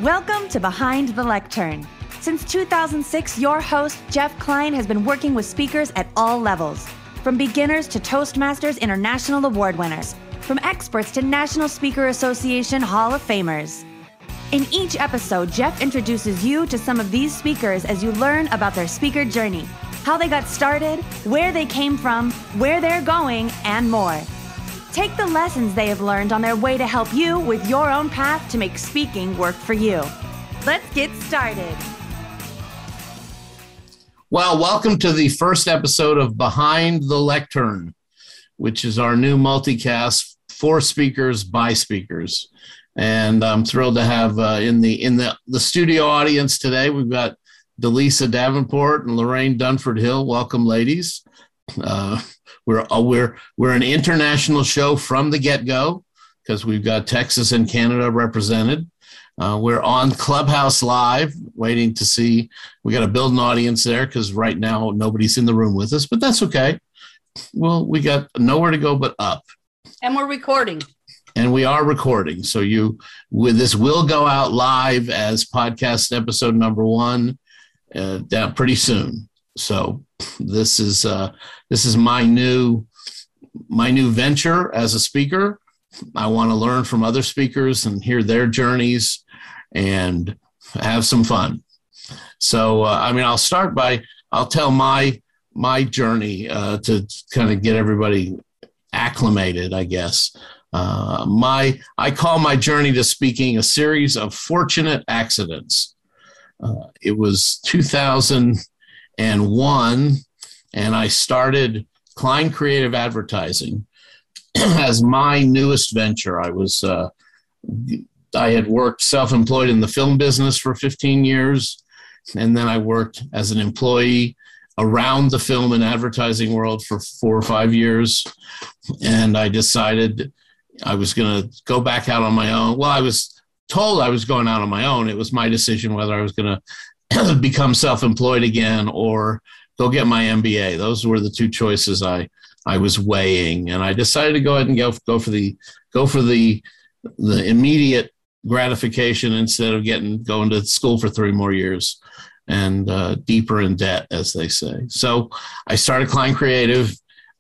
Welcome to Behind the Lectern. Since 2006, your host, Jeff Klein, has been working with speakers at all levels, from beginners to Toastmasters International Award winners, from experts to National Speaker Association Hall of Famers. In each episode, Jeff introduces you to some of these speakers as you learn about their speaker journey, how they got started, where they came from, where they're going, and more. Take the lessons they have learned on their way to help you with your own path to make speaking work for you. Let's get started. Well, welcome to the first episode of Behind the Lectern, which is our new multicast for speakers by speakers. And I'm thrilled to have in the studio audience today, we've got Delisa Davenport and Lorraine Dunford Hill. Welcome, ladies. We're an international show from the get-go because we've got Texas and Canada represented. We're on Clubhouse Live, waiting to see. We got to build an audience there because right now nobody's in the room with us, but that's okay. Well, we got nowhere to go but up. And we're recording. And we are recording. So this will go out live as podcast episode number 1 down pretty soon. So this is my new venture as a speaker. I want to learn from other speakers and hear their journeys and have some fun. So, I'll tell my journey to kind of get everybody acclimated, I guess. I call my journey to speaking a series of fortunate accidents. It was 2001, and I started Klein Creative Advertising as my newest venture. I had worked self-employed in the film business for 15 years, and then I worked as an employee around the film and advertising world for 4 or 5 years, and I decided I was going to go back out on my own. Well, I was told I was going out on my own. It was my decision whether I was going to become self-employed again or go get my MBA. Those were the two choices I was weighing, and I decided to go ahead and go for the immediate gratification instead of going to school for 3 more years and deeper in debt, as they say. So I started Klein Creative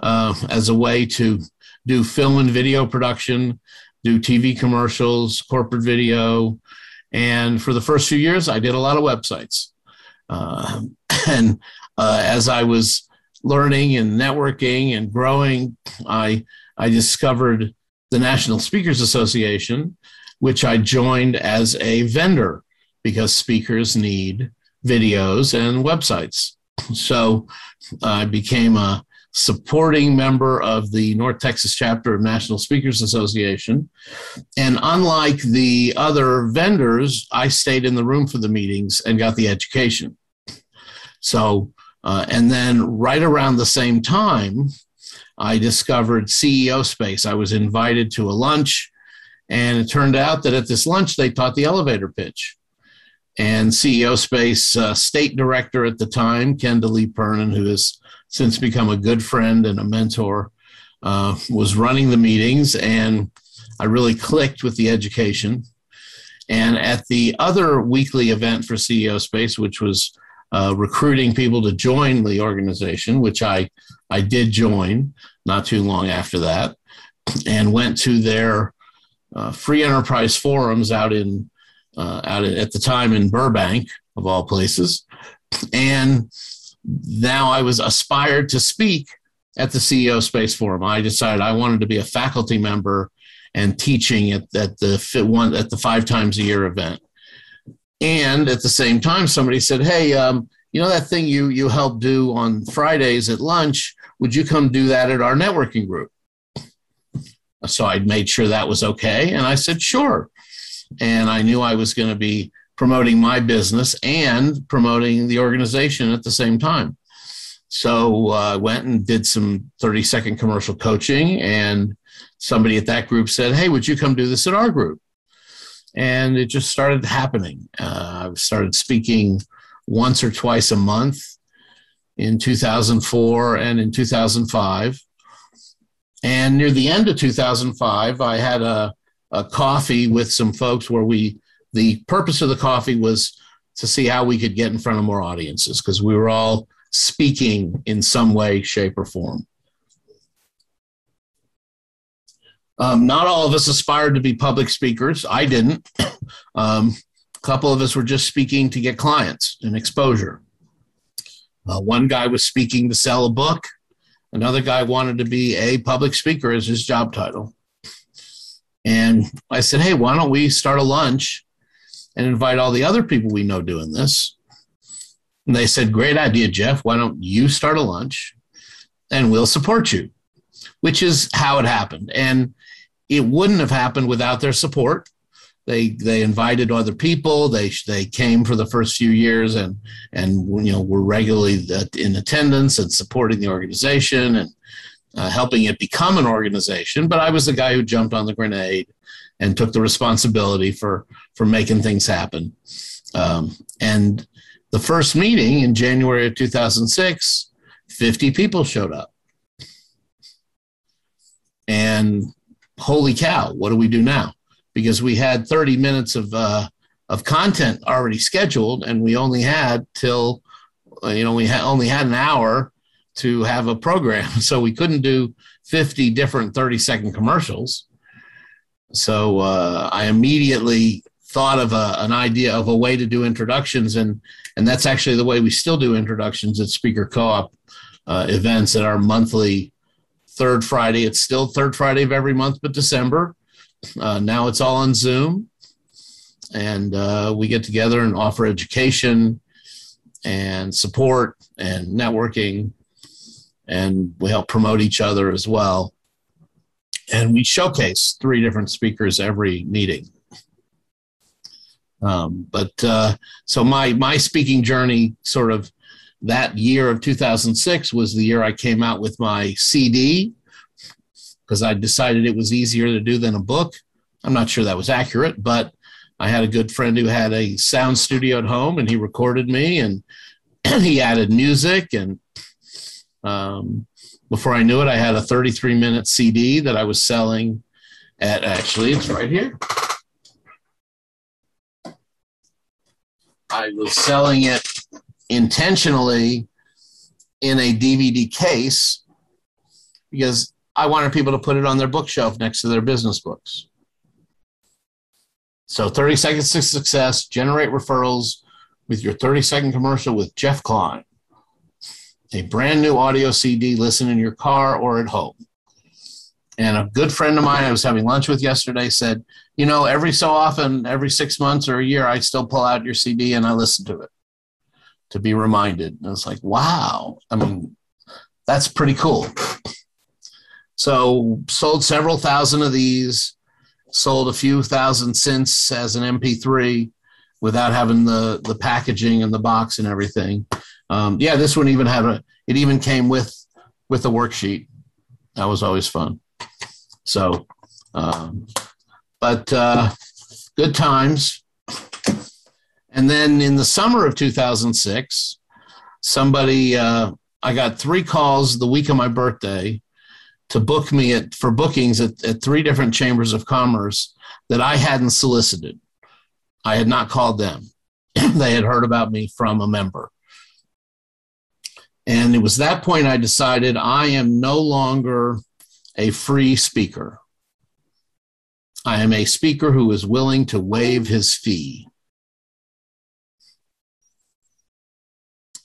as a way to do film and video production, do TV commercials, corporate video. And for the first few years, I did a lot of websites. As I was learning and networking and growing, I discovered the National Speakers Association, which I joined as a vendor because speakers need videos and websites. So I became a supporting member of the North Texas chapter of National Speakers Association. And unlike the other vendors, I stayed in the room for the meetings and got the education. So, and then right around the same time, I discovered CEO Space. I was invited to a lunch, and it turned out that at this lunch, they taught the elevator pitch. And CEO Space state director at the time, Ken DeLee-Pernin, who has since become a good friend and a mentor, was running the meetings, and I really clicked with the education. And at the other weekly event for CEO Space, which was recruiting people to join the organization, which I did join not too long after that, and went to their free enterprise forums out at the time in Burbank, of all places. And now I was aspired to speak at the CEO Space Forum. I decided I wanted to be a faculty member and teaching at the 5 times a year event. And at the same time, somebody said, hey, that thing you help do on Fridays at lunch, would you come do that at our networking group? So I made sure that was okay. And I said, sure. And I knew I was going to be promoting my business and promoting the organization at the same time. So I went and did some 30-second commercial coaching, and somebody at that group said, hey, would you come do this at our group? And it just started happening. I started speaking once or twice a month in 2004 and in 2005. And near the end of 2005, I had a coffee with some folks where we the purpose of the coffee was to see how we could get in front of more audiences, because we were all speaking in some way, shape, or form. Not all of us aspired to be public speakers. I didn't. A couple of us were just speaking to get clients and exposure. One guy was speaking to sell a book. Another guy wanted to be a public speaker as his job title. And I said, hey, why don't we start a lunch and invite all the other people we know doing this? And they said, great idea, Jeff. Why don't you start a lunch and we'll support you? Which is how it happened. And it wouldn't have happened without their support. They invited other people. They came for the first few years and were regularly in attendance and supporting the organization and helping it become an organization. But I was the guy who jumped on the grenade and took the responsibility for making things happen. And the first meeting in January of 2006, 50 people showed up. And holy cow, what do we do now? Because we had 30 minutes of content already scheduled, and we only had only had an hour to have a program. So we couldn't do 50 different 30-second commercials. So I immediately thought of an idea of a way to do introductions, and that's actually the way we still do introductions at Speaker Co-op events at our monthly third Friday. It's still third Friday of every month, but December. Now it's all on Zoom, and we get together and offer education and support and networking, and we help promote each other as well. And we showcase 3 different speakers every meeting. So my speaking journey, sort of that year of 2006, was the year I came out with my CD, because I decided it was easier to do than a book. I'm not sure that was accurate, but I had a good friend who had a sound studio at home, and he recorded me, and he added music. And before I knew it, I had a 33-minute CD that I was selling at, actually, it's right here. I was selling it intentionally in a DVD case because I wanted people to put it on their bookshelf next to their business books. So 30 Seconds to Success, generate referrals with your 30-second commercial with Jeff Klein. A brand new audio CD, listen in your car or at home. And a good friend of mine I was having lunch with yesterday said, every so often, every 6 months or a year, I still pull out your CD and I listen to it to be reminded. And I was like, wow, that's pretty cool. So sold several thousand of these, sold a few thousand since as an MP3 without having the packaging and the box and everything. This one even had it even came with a worksheet. That was always fun. So, good times. And then in the summer of 2006, I got 3 calls the week of my birthday to book me for bookings at 3 different chambers of commerce that I hadn't solicited. I had not called them. They had heard about me from a member. And it was that point I decided I am no longer a free speaker. I am a speaker who is willing to waive his fee.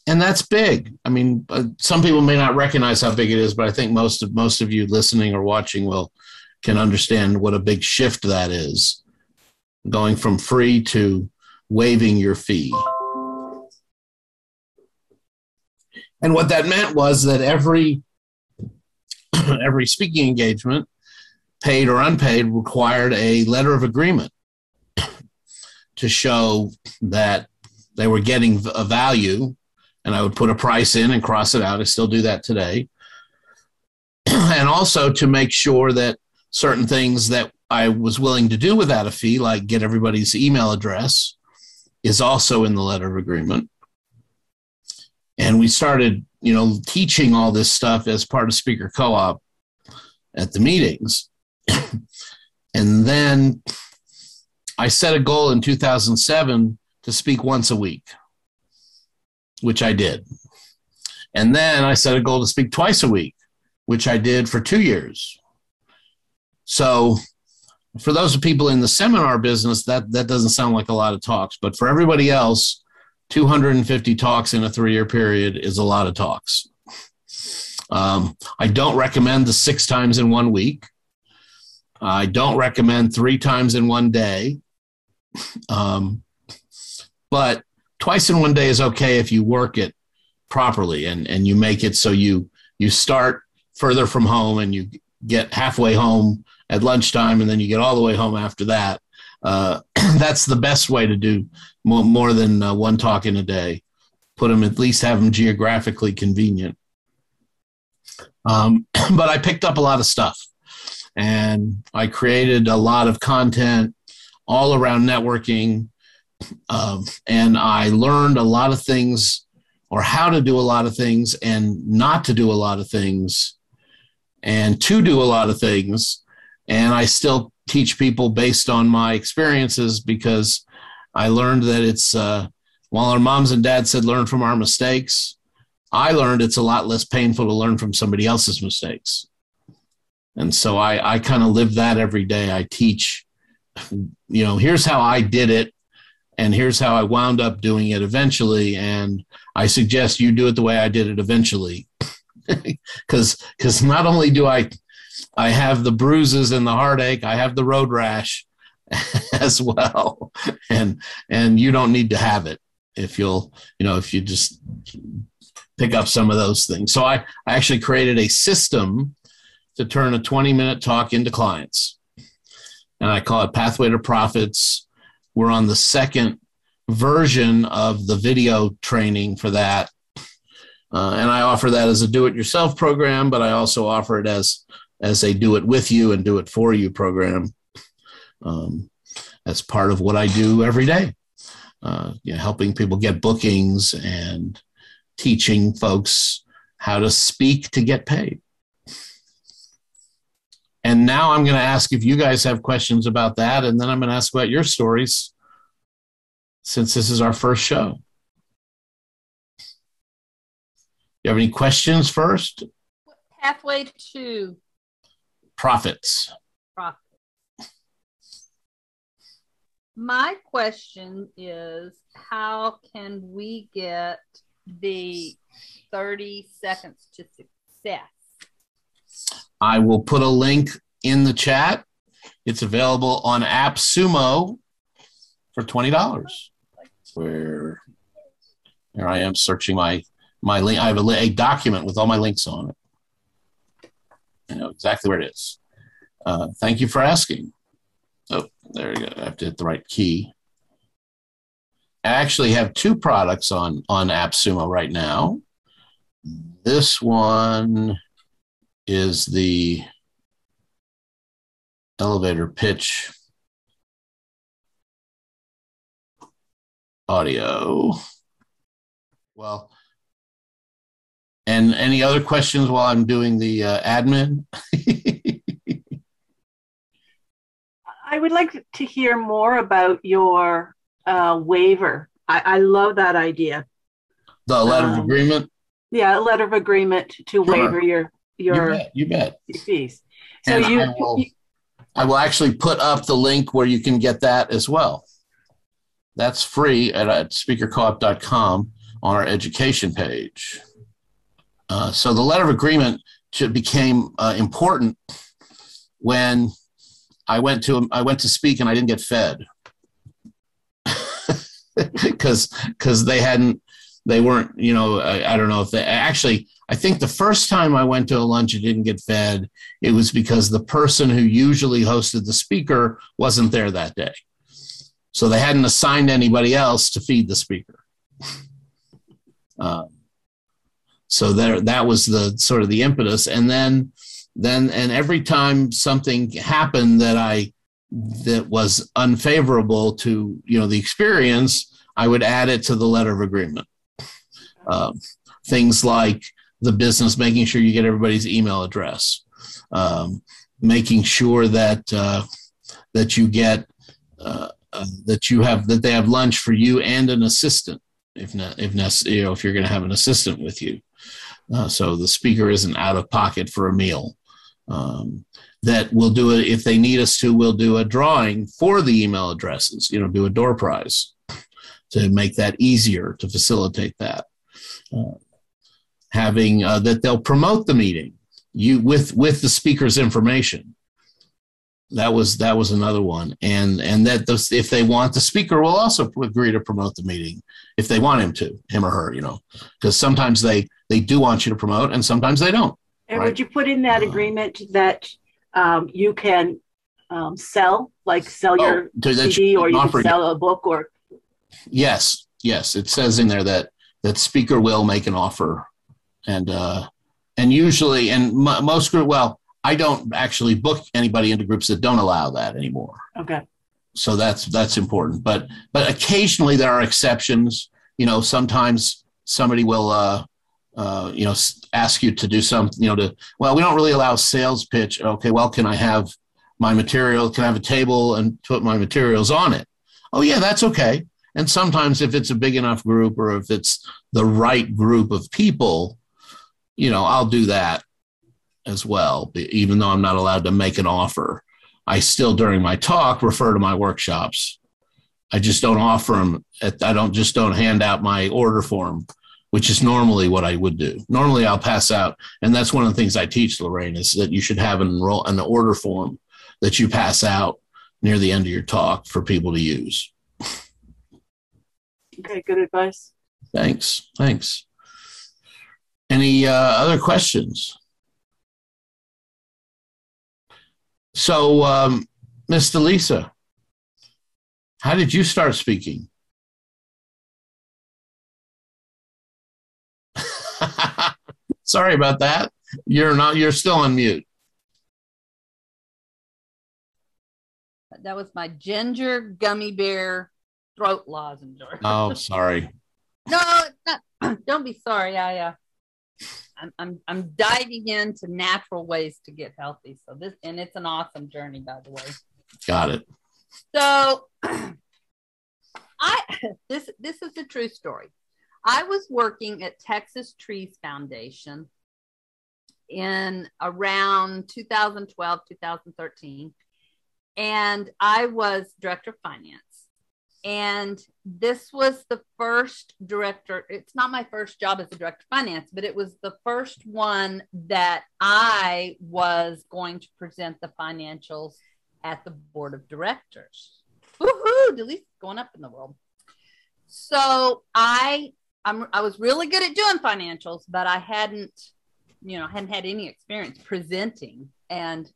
And that's big. Some people may not recognize how big it is, but I think most of you listening or watching can understand what a big shift that is, going from free to waiving your fee. And what that meant was that every speaking engagement, paid or unpaid, required a letter of agreement to show that they were getting a value. And I would put a price in and cross it out. I still do that today. And also to make sure that certain things that I was willing to do without a fee, like get everybody's email address, is also in the letter of agreement. And we started, teaching all this stuff as part of Speaker Co-op at the meetings. And then I set a goal in 2007 to speak once a week, which I did. And then I set a goal to speak twice a week, which I did for 2 years. So for those people in the seminar business, that doesn't sound like a lot of talks. But for everybody else, 250 talks in a 3-year period is a lot of talks. I don't recommend the 6 times in 1 week. I don't recommend 3 times in 1 day. But twice in 1 day is okay if you work it properly and you make it so you start further from home and you get halfway home at lunchtime and then you get all the way home after that. That's the best way to do more than 1 talk in a day. At least have them geographically convenient. But I picked up a lot of stuff and I created a lot of content all around networking. And I learned a lot of things, or how to do a lot of things and not to do a lot of things and to do a lot of things. And I still teach people based on my experiences, because I learned that it's, while our moms and dads said, learn from our mistakes, I learned it's a lot less painful to learn from somebody else's mistakes. And so I kind of live that every day. I teach, here's how I did it, and here's how I wound up doing it eventually. And I suggest you do it the way I did it eventually. Because not only do I have the bruises and the heartache, I have the road rash as well. And you don't need to have it if you just pick up some of those things. So I actually created a system to turn a 20-minute talk into clients. And I call it Pathway to Profits. We're on the 2nd version of the video training for that. And I offer that as a do-it-yourself program, but I also offer it as a do-it-with-you and do-it-for-you program. That's part of what I do every day, helping people get bookings and teaching folks how to speak to get paid. And now I'm going to ask if you guys have questions about that, and then I'm going to ask about your stories, since this is our first show. You have any questions first? Pathway to Profits. My question is, how can we get the 30 seconds to success? I will put a link in the chat. It's available on AppSumo for $20. Where here I am searching my link. I have a document with all my links on it. I know exactly where it is. Thank you for asking. Oh, there you go. I have to hit the right key. I actually have 2 products on AppSumo right now. This one is the elevator pitch audio. Well, and any other questions while I'm doing the admin? I would like to hear more about your waiver. I love that idea. The letter of agreement? Yeah, a letter of agreement to waiver your you bet. fees. So and I will actually put up the link where you can get that as well. That's free at speakercoop.com on our education page. So the letter of agreement became important when I went to speak and I didn't get fed because they weren't, I don't know if they actually, I think the first time I went to a lunch and didn't get fed, it was because the person who usually hosted the speaker wasn't there that day. So they hadn't assigned anybody else to feed the speaker. So that was the sort of the impetus. And then every time something happened that was unfavorable to, the experience, I would add it to the letter of agreement. Things like the business, making sure you get everybody's email address, making sure that you get that they have lunch for you and an assistant, if you're going to have an assistant with you. So the speaker isn't out of pocket for a meal. That we'll do it if they need us to. We'll do a drawing for the email addresses. Do a door prize to make that easier, to facilitate that. Having that they'll promote the meeting with the speaker's information. That was another one, and that if they want, the speaker will also agree to promote the meeting if they want him or her, because sometimes they do want you to promote, and sometimes they don't. And right? Would you put in that agreement that you can sell your CD, or you can sell a book, or? Yes, it says in there that speaker will make an offer, and usually, and most group, well, I don't actually book anybody into groups that don't allow that anymore. Okay. So that's important, but occasionally there are exceptions. Sometimes somebody will ask you to do something. We don't really allow sales pitch. Okay, well, can I have my material? Can I have a table and put my materials on it? Oh yeah, that's okay. And sometimes if it's a big enough group, or if it's the right group of people, I'll do that as well, even though I'm not allowed to make an offer. I still, during my talk, refer to my workshops. I just don't offer them. I don't hand out my order form, which is normally what I would do. Normally I'll pass out, and that's one of the things I teach, Lorraine, is that you should have an order form that you pass out near the end of your talk for people to use. Okay, good advice. Thanks. Any other questions? So, Miss Delisa, how did you start speaking? Sorry about that. You're still on mute. That was my ginger gummy bear throat lozenge. Oh, sorry. No, it's not. Don't be sorry. I'm diving into natural ways to get healthy. So it's an awesome journey, by the way. Got it. So this is a true story. I was working at Texas Trees Foundation in around 2012, 2013, and I was director of finance. And this was the first director. It's not my first job as a director of finance, but it was the first one that I was going to present the financials at the board of directors. Woohoo! Delisa's going up in the world. So I was really good at doing financials, but I hadn't had any experience presenting. And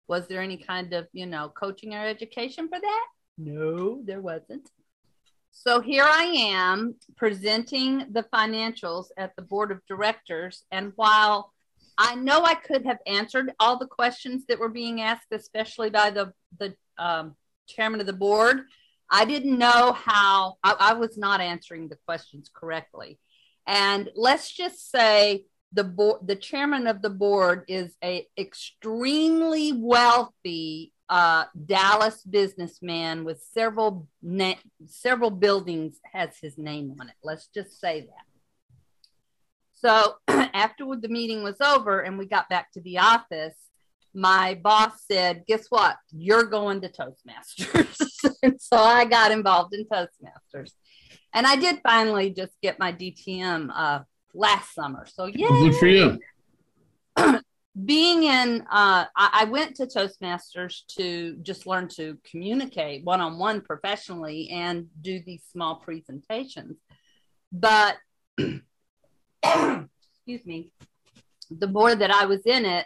was there any kind of, coaching or education for that? No, there wasn't. So here I am presenting the financials at the board of directors. And while I know I could have answered all the questions that were being asked, especially by the chairman of the board, I didn't know how. I was not answering the questions correctly. And let's just say the chairman of the board is a extremely wealthy Dallas businessman with several buildings has his name on it. Let's just say that. So after the meeting was over and we got back to the office, my boss said, guess what? You're going to Toastmasters. And so I got involved in Toastmasters. And I did finally just get my DTM last summer. So yeah. Good for you. Being in, I went to Toastmasters to just learn to communicate one-on-one professionally and do these small presentations. But, excuse me, the more that I was in it,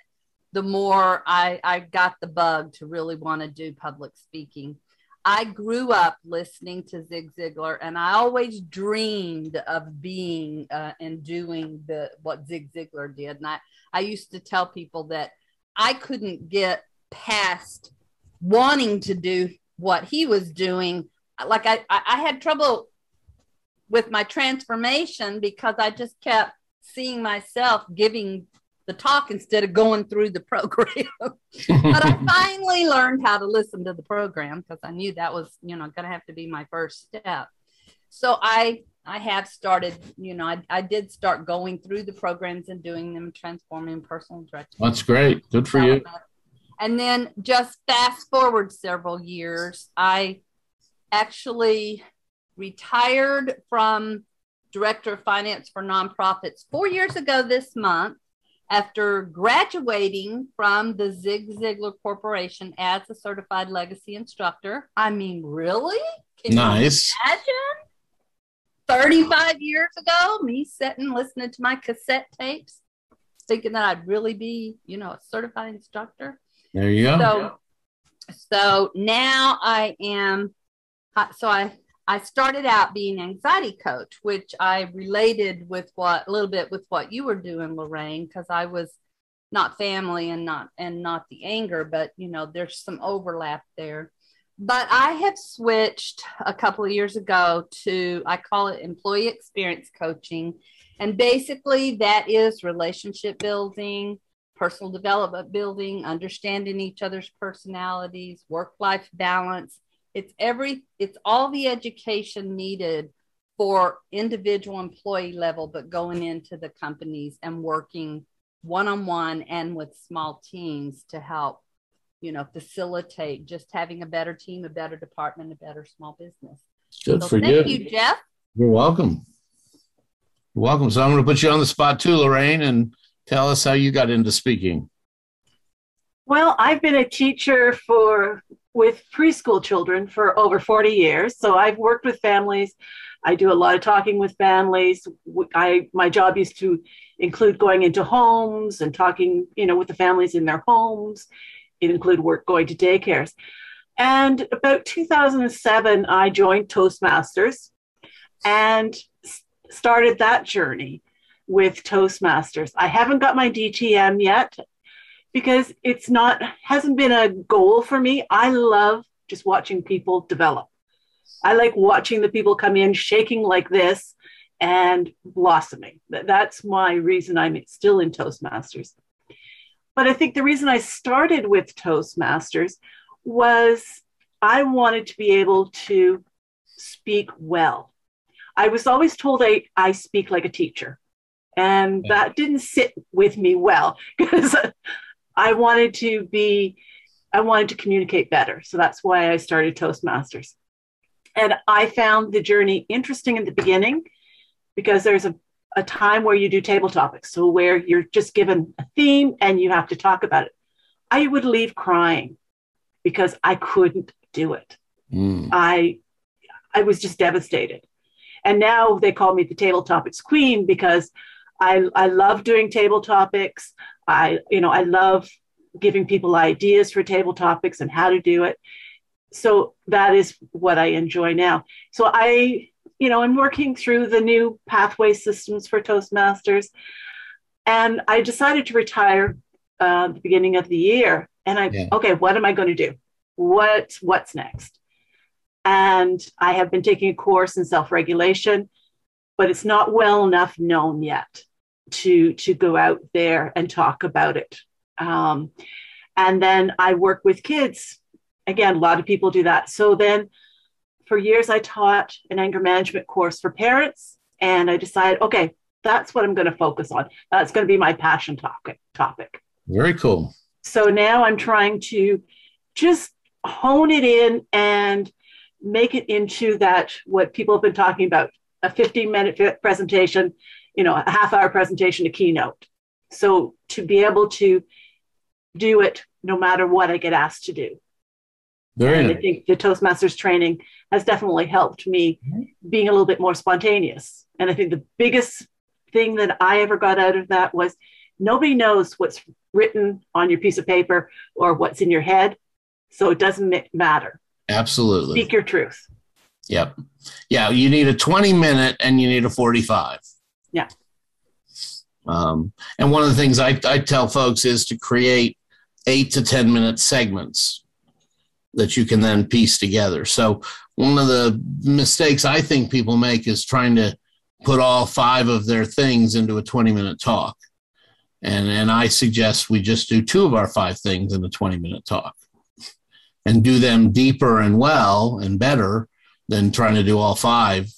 the more I got the bug to really want to do public speaking. I grew up listening to Zig Ziglar, and I always dreamed of being and doing what Zig Ziglar did. And I used to tell people that I couldn't get past wanting to do what he was doing. Like I had trouble with my transformation because I just kept seeing myself giving the talk instead of going through the program. But I finally learned how to listen to the program because I knew that was, going to have to be my first step. So I have started, I did start going through the programs and doing them, transforming personal direction. That's great. Good for you. And then just fast forward several years, I actually retired from Director of Finance for Nonprofits 4 years ago this month after graduating from the Zig Ziglar Corporation as a certified legacy instructor. I mean, really? Can nice. you imagine? 35 years ago, me sitting listening to my cassette tapes, thinking that I'd really be, a certified instructor. There you go. So now I am, I started out being an anxiety coach, which I related with a little bit with what you were doing, Lorraine, because I was not family and not the anger, but there's some overlap there. But I have switched a couple of years ago to, I call it employee experience coaching. And basically that is relationship building, personal development building, understanding each other's personalities, work-life balance. It's all the education needed for individual employee level, but going into the companies and working one-on-one and with small teams to help, facilitate just having a better team, a better department, a better small business. Good for you. Thank you, Jeff. You're welcome. You're welcome. So I'm going to put you on the spot too, Lorraine, and tell us how you got into speaking. Well, I've been a teacher with preschool children for over 40 years. So I've worked with families. I do a lot of talking with families. My job used to include going into homes and talking, with the families in their homes. It included going to daycares. And about 2007, I joined Toastmasters and started that journey with Toastmasters. I haven't got my DTM yet because hasn't been a goal for me. I love just watching people develop. I like watching the people come in shaking like this and blossoming. That's my reason I'm still in Toastmasters. But I think the reason I started with Toastmasters was I wanted to be able to speak well. I was always told I speak like a teacher, and that didn't sit with me well because I wanted to communicate better. So that's why I started Toastmasters. And I found the journey interesting in the beginning because there's a time where you do table topics. So where you're just given a theme and you have to talk about it. I would leave crying because I couldn't do it. I was just devastated. And now they call me the table topics queen because I love doing table topics. I love giving people ideas for table topics and how to do it. So that is what I enjoy now. So I'm working through the new pathway systems for Toastmasters. And I decided to retire at the beginning of the year. And okay, what am I going to do? What's next? And I have been taking a course in self-regulation, but it's not well enough known yet to go out there and talk about it. And then I work with kids. Again, a lot of people do that. So then for years, I taught an anger management course for parents, and I decided, okay, that's what I'm going to focus on. That's going to be my passion topic. Very cool. So now I'm trying to just hone it in and make it into that, what people have been talking about, a 15-minute presentation, a half-hour presentation, a keynote. So to be able to do it no matter what I get asked to do. Very and nice. I think the Toastmasters training has definitely helped me being a little bit more spontaneous. And I think the biggest thing that I ever got out of that was nobody knows what's written on your piece of paper or what's in your head. So it doesn't matter. Absolutely. Speak your truth. Yep. Yeah. You need a 20-minute and you need a 45. Yeah. And one of the things I tell folks is to create 8 to 10-minute segments that you can then piece together. So one of the mistakes I think people make is trying to put all 5 of their things into a 20-minute talk. And I suggest we just do 2 of our 5 things in a 20-minute talk and do them deeper and well and better than trying to do all 5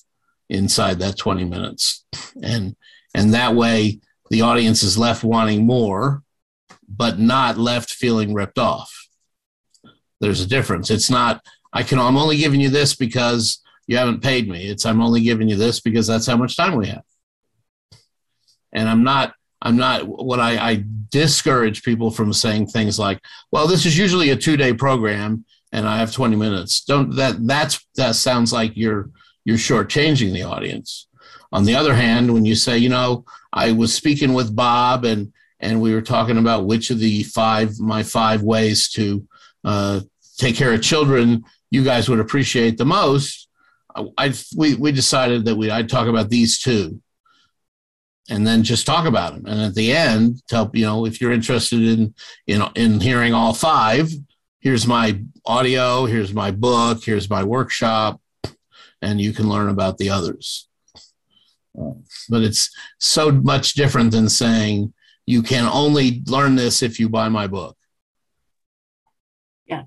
inside that 20 minutes. And that way the audience is left wanting more, but not left feeling ripped off. There's a difference. It's not, I'm only giving you this because you haven't paid me. It's, I'm only giving you this because that's how much time we have. And I discourage people from saying things like, well, this is usually a 2-day program and I have 20 minutes. That sounds like you're shortchanging the audience. On the other hand, when you say, I was speaking with Bob and we were talking about which of the my 5 ways to take care of children you guys would appreciate the most, we decided that I'd talk about these 2. And then just talk about them. And at the end, tell, if you're interested in hearing all 5, here's my audio, here's my book, here's my workshop, and you can learn about the others. But it's so much different than saying you can only learn this if you buy my book. Yeah,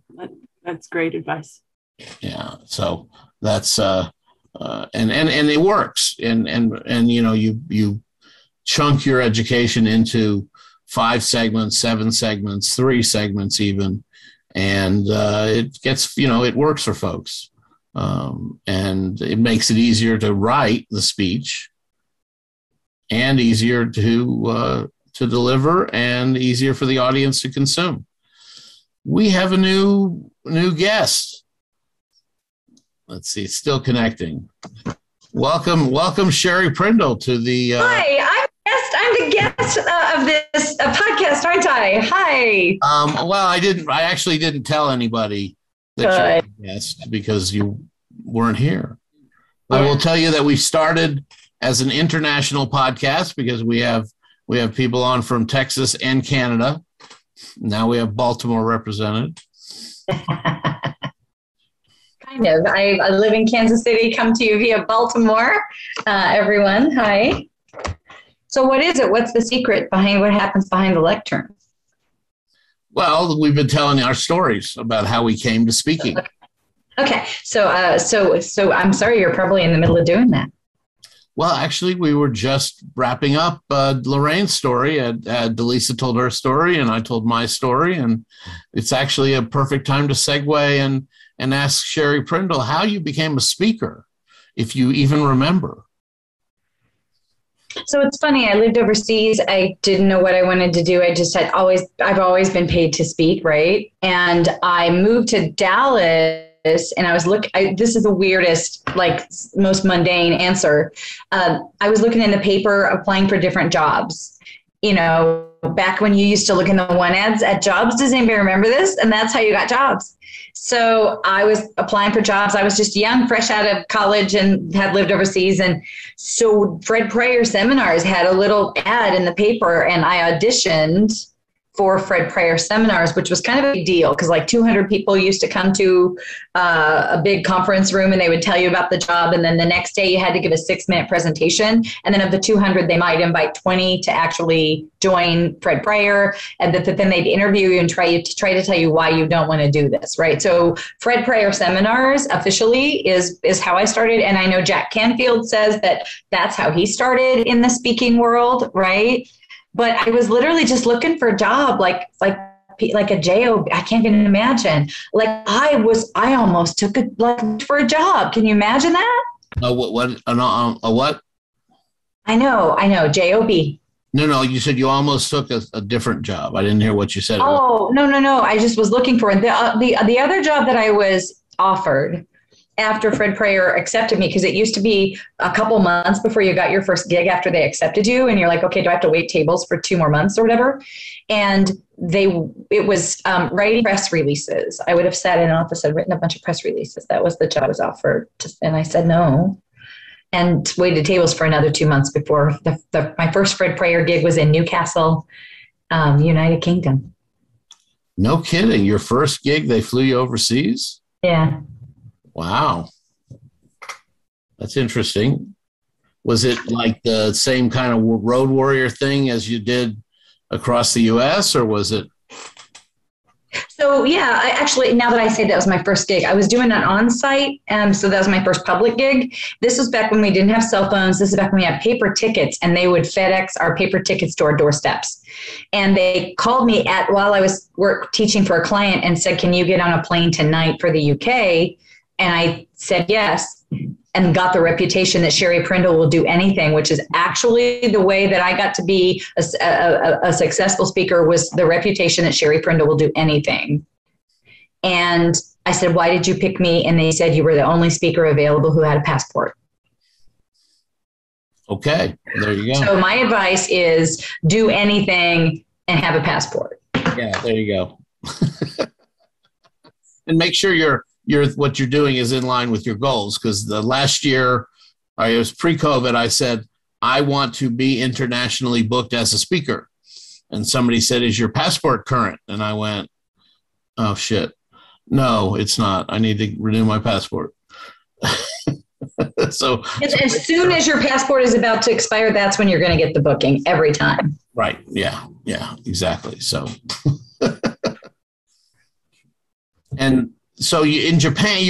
that's great advice. Yeah, so that's and it works. And you chunk your education into 5 segments, 7 segments, 3 segments even, and it gets, it works for folks, and it makes it easier to write the speech, and easier to deliver, and easier for the audience to consume. We have a new guest. Let's see, still connecting. Welcome, Sherry Prindle to the. Hi, I'm the guest of this podcast, aren't I? Hi. Well, I actually didn't tell anybody that you're a guest because you weren't here. I will tell you that we started as an international podcast because we have people on from Texas and Canada. Now we have Baltimore represented. Kind of. I live in Kansas City, come to you via Baltimore. Everyone, hi. So what is it? What's the secret behind what happens behind the lectern? Well, we've been telling our stories about how we came to speaking. Okay. So I'm sorry, you're probably in the middle of doing that. Well, actually, we were just wrapping up Lorraine's story. Delisa told her story, and I told my story, and it's actually a perfect time to segue and ask Sherry Prindle how you became a speaker, if you even remember. So it's funny. I lived overseas. I didn't know what I wanted to do. I've always been paid to speak, right? And I moved to Dallas. And I was this is the weirdest, most mundane answer. I was looking in the paper, applying for different jobs. Back when you used to look in the one ads at jobs, does anybody remember this? And that's how you got jobs. So I was applying for jobs. I was just young, fresh out of college and had lived overseas. And so Fred Prayer Seminars had a little ad in the paper and I auditioned for Fred Prayer Seminars, which was kind of a big deal because 200 people used to come to a big conference room and they would tell you about the job. And then the next day you had to give a 6-minute presentation. And then of the 200, they might invite 20 to actually join Fred Prayer. And then they'd interview you and try to tell you why you don't want to do this, right? So Fred Prayer Seminars officially is how I started. And I know Jack Canfield says that that's how he started in the speaking world, right? But I was literally just looking for a job, like a job. I can't even imagine. I almost took for a job. Can you imagine that? What? I know. Job. No. You said you almost took a different job. I didn't hear what you said. Oh, no. I just was looking for the other job that I was offered after Fred Prayer accepted me, because it used to be a couple months before you got your first gig after they accepted you. And you're like, okay, do I have to wait tables for 2 more months or whatever? And it was writing press releases. I would have sat in an office and written a bunch of press releases. That was the job I was offered. And I said no, and waited tables for another 2 months before my first Fred Prayer gig was in Newcastle, United Kingdom. No kidding. Your first gig, they flew you overseas? Yeah. Wow. That's interesting. Was it like the same kind of road warrior thing as you did across the U.S., or was it? So yeah, I actually, now that I say that was my first gig, I was doing an on-site. So that was my first public gig. This was back when we didn't have cell phones. This is back when we had paper tickets, and they would FedEx our paper tickets to our doorsteps. And they called me while I was teaching for a client and said, "Can you get on a plane tonight for the UK?" And I said yes, and got the reputation that Sherry Prindle will do anything, which is actually the way that I got to be a successful speaker, was the reputation that Sherry Prindle will do anything. And I said, "Why did you pick me?" And they said, "You were the only speaker available who had a passport." Okay, there you go. So my advice is do anything and have a passport. Yeah, there you go. And make sure what you're doing is in line with your goals. Because the last year, it was pre-COVID, I said, I want to be internationally booked as a speaker. And somebody said, "Is your passport current?" And I went, "Oh shit. No, it's not. I need to renew my passport." So as soon as your passport is about to expire, that's when you're going to get the booking every time. Right. Yeah, exactly. So, and so in Japan,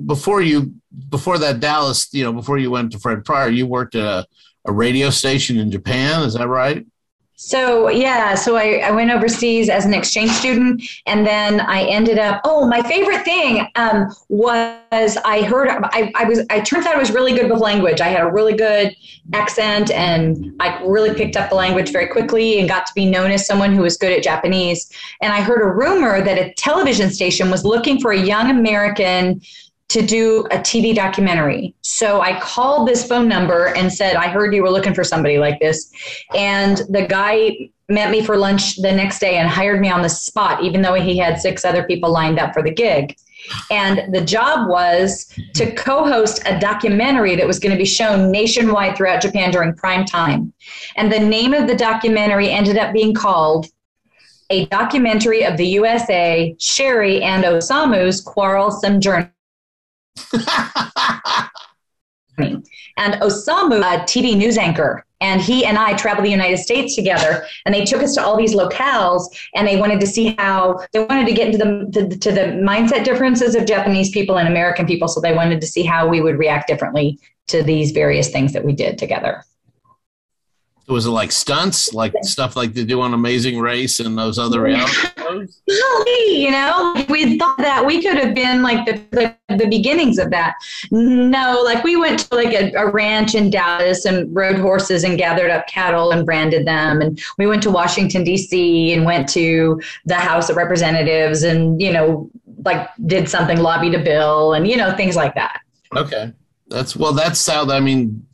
before that Dallas, before you went to Fred Pryor, you worked at a radio station in Japan. Is that right? So I went overseas as an exchange student, and then I ended up, my favorite thing was I turned out I was really good with language. I had a really good accent, and I really picked up the language very quickly and got to be known as someone who was good at Japanese. And I heard a rumor that a television station was looking for a young American to do a TV documentary. So I called this phone number and said, "I heard you were looking for somebody like this." And the guy met me for lunch the next day and hired me on the spot, even though he had 6 other people lined up for the gig. And the job was to co-host a documentary that was going to be shown nationwide throughout Japan during prime time. And the name of the documentary ended up being called A Documentary of the USA, Sherry and Osamu's Quarrelsome Journey. And Osamu, a TV news anchor, and he and I traveled the United States together, and they took us to all these locales, and they wanted to see how they wanted to get into the mindset differences of Japanese people and American people. So they wanted to see how we would react differently to these various things that we did together. Was it like stunts, like stuff like they do on Amazing Race and those other reality shows? We thought that we could have been like the beginnings of that. No, like we went to like a ranch in Dallas and rode horses and gathered up cattle and branded them. And we went to Washington, D.C. and went to the House of Representatives and, like did something, lobbied a bill and, things like that. Okay. That's how,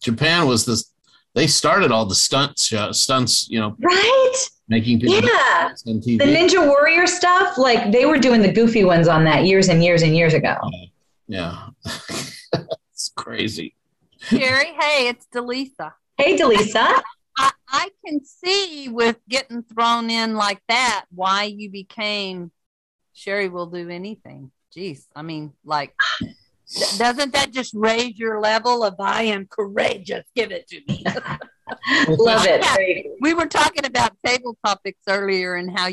Japan was this. They started all the stunts, right? Making people on TV. The Ninja Warrior stuff, like they were doing the goofy ones on that years and years and years ago. Yeah. It's crazy. Sherry, hey, it's Delisa. Hey, Delisa. I can see with getting thrown in like that why you became Sherry will do anything. Jeez. Doesn't that just raise your level of I am courageous? Give it to me. Love it. Yeah, we were talking about table topics earlier and how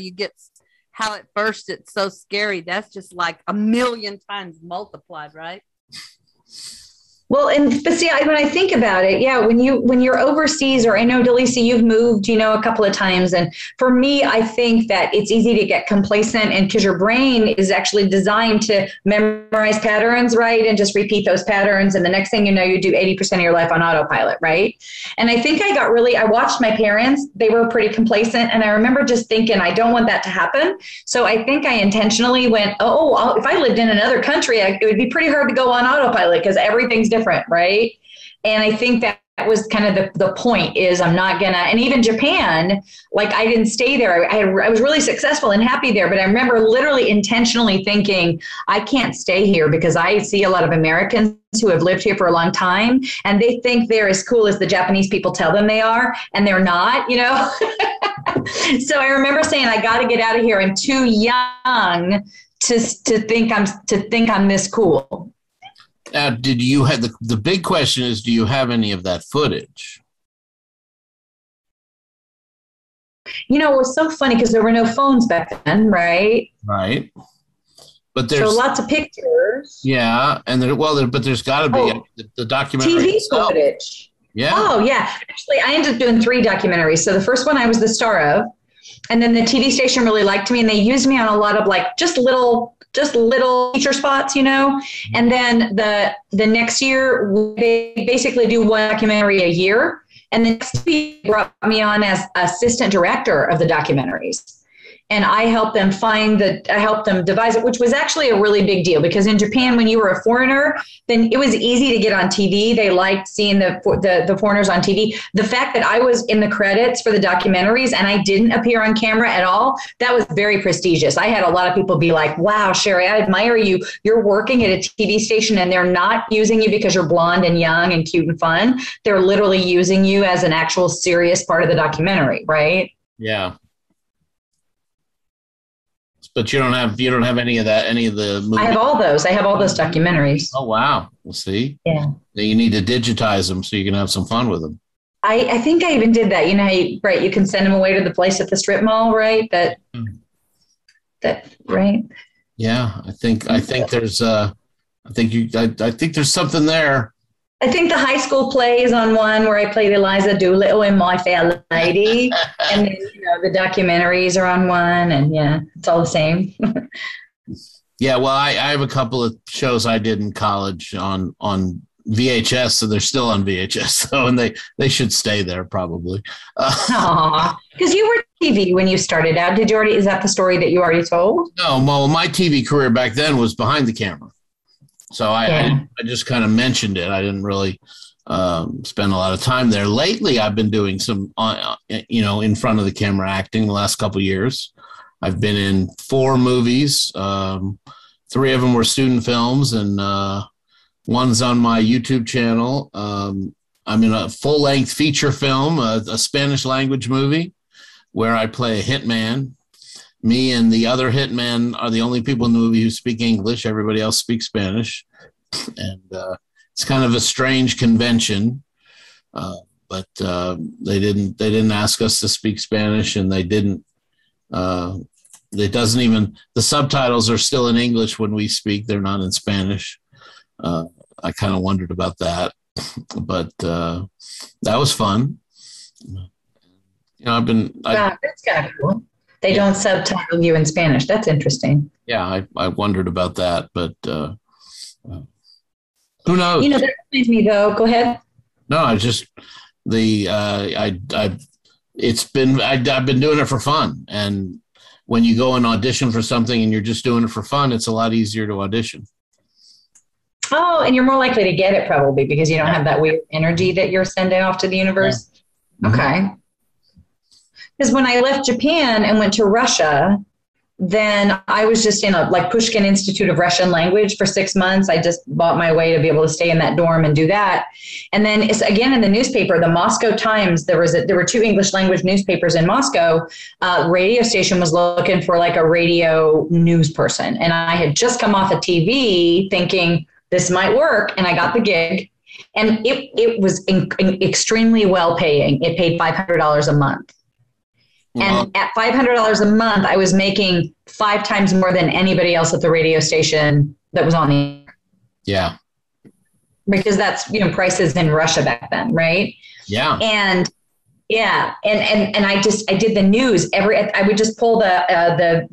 at first it's so scary. That's just like a million times multiplied, right? Well, but see, when I think about it, when you're overseas, or I know, Delisa, you've moved, a couple of times. And for me, I think that it's easy to get complacent, and because your brain is actually designed to memorize patterns, right? And just repeat those patterns. And the next thing you know, you do 80% of your life on autopilot, right? And I think I watched my parents, they were pretty complacent. And I remember just thinking, I don't want that to happen. So I think I intentionally went, if I lived in another country, it would be pretty hard to go on autopilot because everything's different, right? And I think that was kind of the point is I'm not gonna, and even Japan, like I didn't stay there. I was really successful and happy there, but I remember literally intentionally thinking, I can't stay here because I see a lot of Americans who have lived here for a long time and they think they're as cool as the Japanese people tell them they are, and they're not, So I remember saying, I got to get out of here. I'm too young to think I'm this cool. Now, did you have the big question is, do you have any of that footage? it was so funny because there were no phones back then, right? Right. But there's lots of pictures. Yeah, and but there's got to be the documentary TV itself. footage. Yeah. Oh, yeah. Actually, I ended up doing 3 documentaries. So the first one I was the star of, and then the TV station really liked me, and they used me on a lot of just little feature spots, And then the next year, they basically do 1 documentary a year, and the next year they brought me on as assistant director of the documentaries. And I helped them devise it, which was actually a really big deal because in Japan, when you were a foreigner, then it was easy to get on TV. They liked seeing the foreigners on TV. The fact that I was in the credits for the documentaries and I didn't appear on camera at all, that was very prestigious. I had a lot of people be like, wow, Sherry, I admire you. You're working at a TV station and they're not using you because you're blonde and young and cute and fun. They're literally using you as an actual serious part of the documentary, right? Yeah. But you don't have any of the movies. I have all those. Documentaries. Oh wow! We'll see. Yeah. Then you need to digitize them so you can have some fun with them. I think I even did that. Right? You can send them away to the place at the strip mall, right? That right? Yeah, I think there's I think there's something there. I think the high school play is on one where I played Eliza Doolittle in My Fair Lady. And then, the documentaries are on one. And yeah, it's all the same. Yeah, well, I have a couple of shows I did in college on VHS, so they're still on VHS. So, and they should stay there probably. Because you were TV when you started out. Is that the story that you already told? No, well, my TV career back then was behind the camera. So I just kind of mentioned it. I didn't really spend a lot of time there. Lately, I've been doing some, in front of the camera acting the last couple of years. I've been in 4 movies. 3 of them were student films, and one's on my YouTube channel. I'm in a full-length feature film, a Spanish language movie, where I play a hitman. Me and the other hitman are the only people in the movie who speak English. Everybody else speaks Spanish. And it's kind of a strange convention. But they didn't ask us to speak Spanish, and they didn't. The subtitles are still in English when we speak. They're not in Spanish. I kind of wondered about that. But that was fun. That's kind of cool. They don't subtitle you in Spanish. That's interesting. Yeah, I wondered about that, but who knows? That reminds me though. Go ahead. No, I've been doing it for fun, and when you go and audition for something and you're just doing it for fun, it's a lot easier to audition. Oh, and you're more likely to get it probably because you don't have that weird energy that you're sending off to the universe. Yeah. Mm-hmm. Okay. Because when I left Japan and went to Russia, then I was just in a Pushkin Institute of Russian Language for 6 months. I just bought my way to be able to stay in that dorm and do that. And then it's again in the newspaper, the Moscow Times. There were 2 English language newspapers in Moscow. Radio station was looking for a radio news person, and I had just come off of TV thinking this might work, and I got the gig. And it was extremely well paying. It paid $500 a month. And at $500 a month, I was making 5 times more than anybody else at the radio station that was on the air. Yeah. Because that's, prices in Russia back then, right? Yeah. And yeah. And I did the news I would just pull the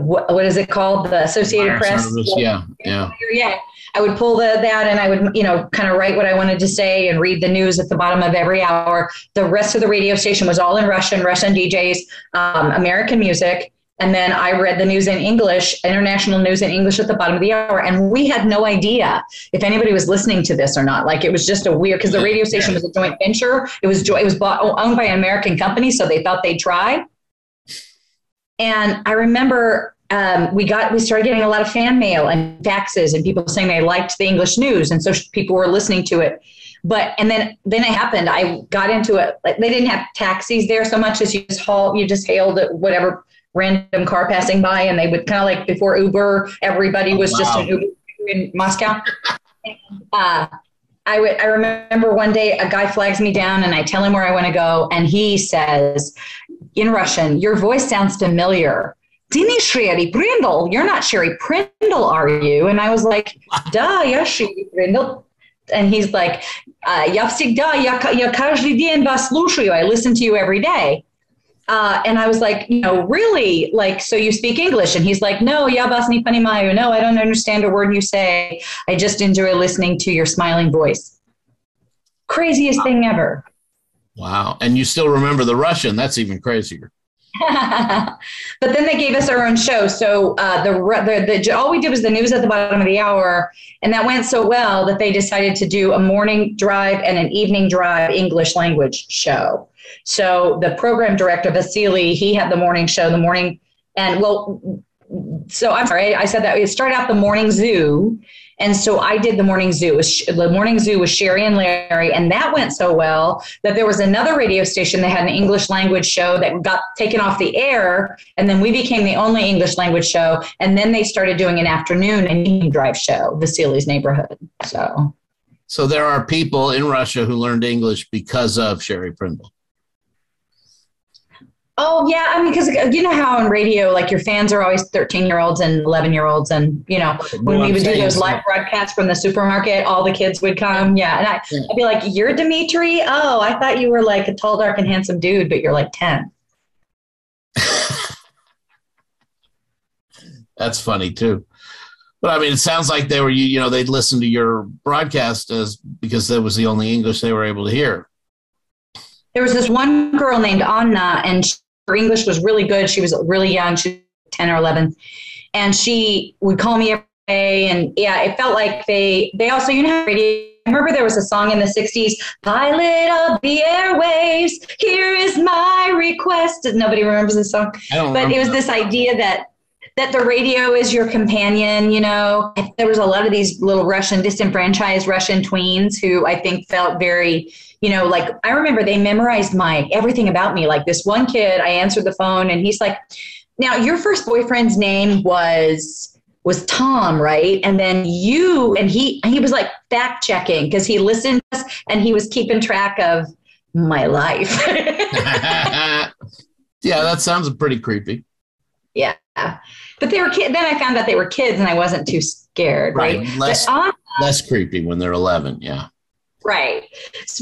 what is it called? The Associated Press. Service. Yeah. Yeah. Yeah. I would pull that and I would, kind of write what I wanted to say and read the news at the bottom of every hour. The rest of the radio station was all in Russian DJs, American music. And then I read the news in English, international news in English at the bottom of the hour. And we had no idea if anybody was listening to this or not. It was just because the radio station was a joint venture. It was owned by an American company. So they thought they'd try. And I remember we started getting a lot of fan mail and faxes and people saying they liked the English news. And so people were listening to it. And then it happened. I got into it. They didn't have taxis there so much as you just hailed whatever random car passing by, and they would kind of before Uber, everybody was just an Uber in Moscow. I remember one day a guy flags me down and I tell him where I want to go. And he says in Russian, your voice sounds familiar. Dini Sherry Prindle. You're not Sherry Prindle, are you? And I was like, da, я Sherry Prindle. And he's like, я всегда, я каждый день вас слушаю. I listen to you every day. And I was like, really? Like, so you speak English? And he's like, no, я вас не понимаю. No, I don't understand a word you say. I just enjoy listening to your smiling voice. Craziest thing ever. Wow. And you still remember the Russian. That's even crazier. But then they gave us our own show. So all we did was the news at the bottom of the hour. And that went so well that they decided to do a morning drive and an evening drive English language show. So the program director, Vasily, he had the morning show, so I'm sorry, I said that it started out the morning zoo. And so I did the morning zoo. The morning zoo was Sherry and Larry. And that went so well that there was another radio station that had an English language show that got taken off the air. And then we became the only English language show. And then they started doing an afternoon and evening drive show, Vasily's Neighborhood. So there are people in Russia who learned English because of Sherry Prindle. Oh, yeah. I mean, because you know how on radio, like your fans are always 13-year-olds and 11-year-olds. And, when we would do those live broadcasts from the supermarket, all the kids would come. Yeah. And I'd be like, you're Dimitri? Oh, I thought you were like a tall, dark, and handsome dude, but you're like 10. That's funny, too. But I mean, it sounds like they were, they'd listen to your broadcast because that was the only English they were able to hear. There was this one girl named Anna, and her English was really good. She was really young. She was 10 or 11. And she would call me every day. And yeah, it felt like they also, radio. I remember there was a song in the 60s, Pilot of the Airwaves, here is my request. Nobody remembers this song. But it was this idea that the radio is your companion, There was a lot of these little disenfranchised Russian tweens who I think felt very, like I remember they memorized everything about me. Like this one kid, I answered the phone and he's like, now your first boyfriend's name was Tom, right? And then he was like fact checking because he listened to us and he was keeping track of my life. Yeah, that sounds pretty creepy. Yeah. But they were kids. Then I found out they were kids and I wasn't too scared. Right. Less creepy when they're 11. Yeah. Right.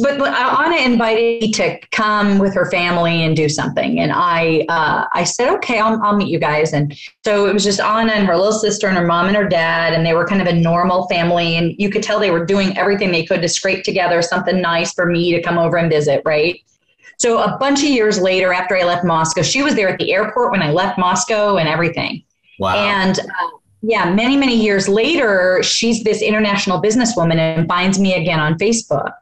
But Anna invited me to come with her family and do something. And I said, okay, I'll meet you guys. And so it was just Anna and her little sister and her mom and her dad. And they were kind of a normal family. And you could tell they were doing everything they could to scrape together something nice for me to come over and visit. Right. So a bunch of years later, after I left Moscow, she was there at the airport when I left Moscow and everything. Wow. And many, many years later, she's this international businesswoman and finds me again on Facebook.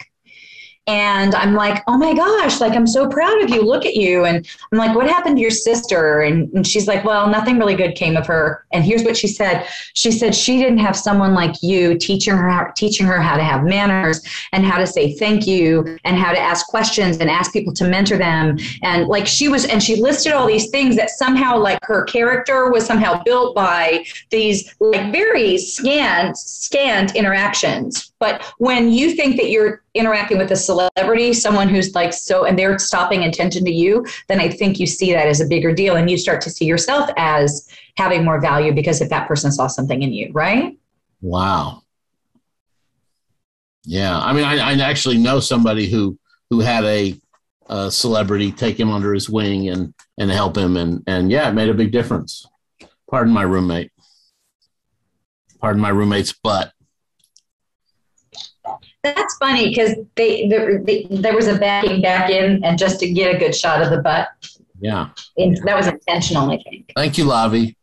And I'm like, oh my gosh, like, I'm so proud of you. Look at you. And I'm like, what happened to your sister? And she's like, well, nothing really good came of her. And here's what she said. She said she didn't have someone like you teaching her how to have manners and how to say thank you and how to ask questions and ask people to mentor them. And like she listed all these things that somehow like her character was somehow built by these like very scant interactions. But when you think that you're interacting with a celebrity, someone who's like so, and they're stopping attention to you, then I think you see that as a bigger deal and you start to see yourself as having more value because if that person saw something in you, right? Wow. Yeah. I mean, I actually know somebody who had a celebrity take him under his wing and help him. And yeah, it made a big difference. Pardon my roommate's butt. That's funny because there was a backing back in and just to get a good shot of the butt. Yeah. That was intentional, I think. Thank you, Lavi.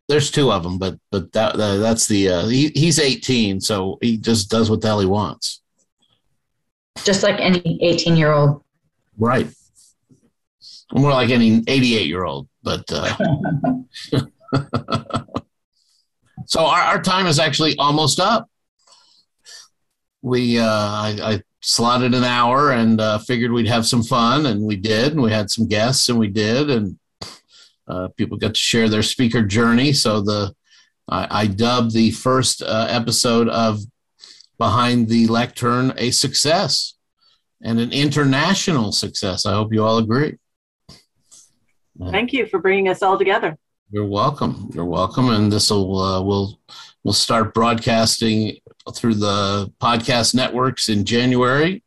There's two of them, but that's he's 18, so he just does what the hell he wants. Just like any 18-year-old. Right. More like any 88-year-old, but so our time is actually almost up. I slotted an hour and figured we'd have some fun, and we did. And we had some guests, and we did, and people got to share their speaker journey. So I dubbed the first episode of Behind the Lectern a success and an international success. I hope you all agree. Thank you for bringing us all together. You're welcome. You're welcome. And this will we'll start broadcasting through the podcast networks in January.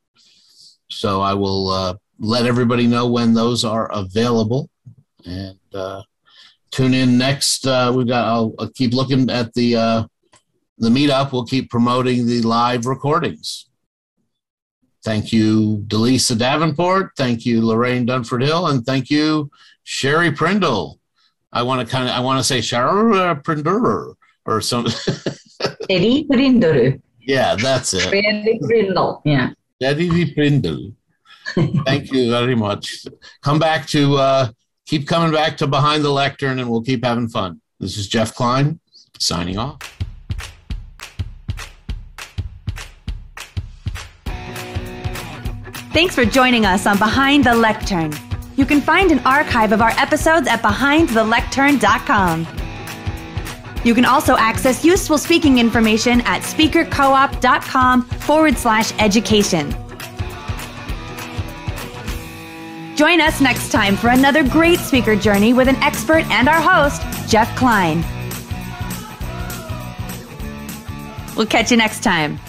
So I will let everybody know when those are available. And tune in next. I'll keep looking at the meetup. We'll keep promoting the live recordings. Thank you, Delisa Davenport. Thank you, Lorraine Dunford Hill, and thank you, Sherry Prindle. I want to say Sherry Prindle or something. Sherry Prindle. Yeah, that's it. Sherry Prindle. Yeah. Sherry Prindle. Thank you very much. Keep coming back to Behind the Lectern, and we'll keep having fun. This is Jeff Klein signing off. Thanks for joining us on Behind the Lectern. You can find an archive of our episodes at behindthelectern.com. You can also access useful speaking information at speakercoop.com/education. Join us next time for another great speaker journey with an expert and our host, Jeff Klein. We'll catch you next time.